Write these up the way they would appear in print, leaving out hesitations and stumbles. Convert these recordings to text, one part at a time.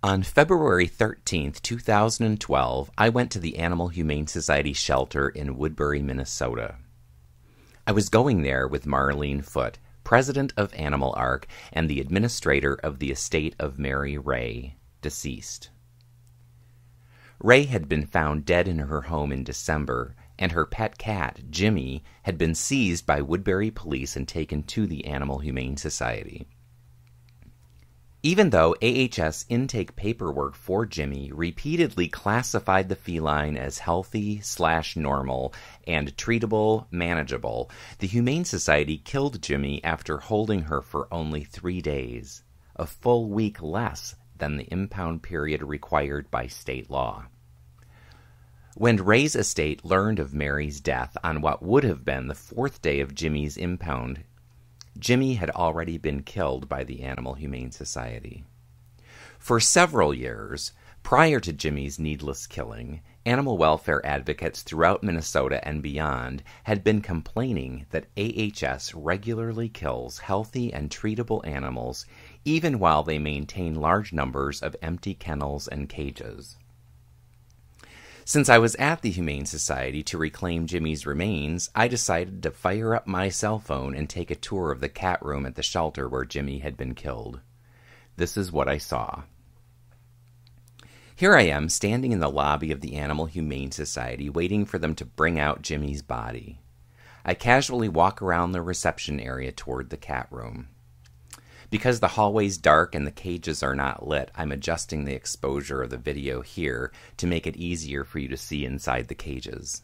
On February 13th, 2012, I went to the Animal Humane Society shelter in Woodbury, Minnesota. I was going there with Marlene Foote, president of Animal Ark and the administrator of the estate of Mary Ray, deceased. Ray had been found dead in her home in December, and her pet cat, Jimmy, had been seized by Woodbury police and taken to the Animal Humane Society. Even though AHS intake paperwork for Jimmy repeatedly classified the feline as healthy/normal and treatable, manageable, the Humane Society killed Jimmy after holding her for only 3 days, a full week less than the impound period required by state law. When Ray's estate learned of Mary's death on what would have been the 4th day of Jimmy's impound, Jimmy had already been killed by the Animal Humane Society. For several years, prior to Jimmy's needless killing, animal welfare advocates throughout Minnesota and beyond had been complaining that AHS regularly kills healthy and treatable animals even while they maintain large numbers of empty kennels and cages. Since I was at the Humane Society to reclaim Jimmy's remains, I decided to fire up my cell phone and take a tour of the cat room at the shelter where Jimmy had been killed. This is what I saw. Here I am standing in the lobby of the Animal Humane Society waiting for them to bring out Jimmy's body. I casually walk around the reception area toward the cat room. Because the hallway's dark and the cages are not lit, I'm adjusting the exposure of the video here to make it easier for you to see inside the cages.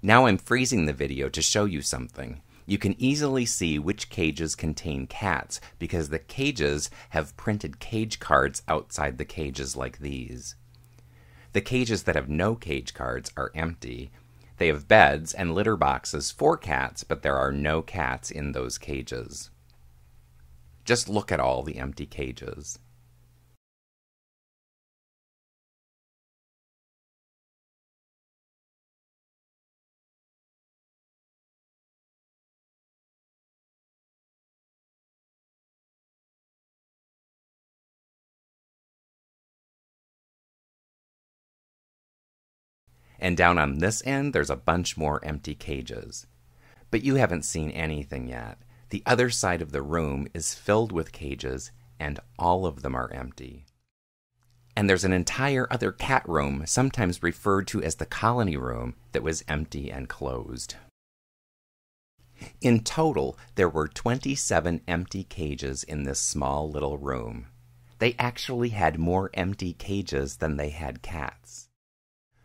Now I'm freezing the video to show you something. You can easily see which cages contain cats because the cages have printed cage cards outside the cages like these. The cages that have no cage cards are empty. They have beds and litter boxes for cats, but there are no cats in those cages. Just look at all the empty cages. And down on this end, there's a bunch more empty cages. But you haven't seen anything yet. The other side of the room is filled with cages, and all of them are empty. And there's an entire other cat room, sometimes referred to as the colony room, that was empty and closed. In total, there were 27 empty cages in this small little room. They actually had more empty cages than they had cats.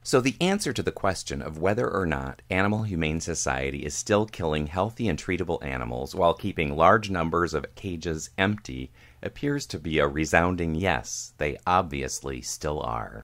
So the answer to the question of whether or not Animal Humane Society is still killing healthy and treatable animals while keeping large numbers of cages empty appears to be a resounding yes, they obviously still are.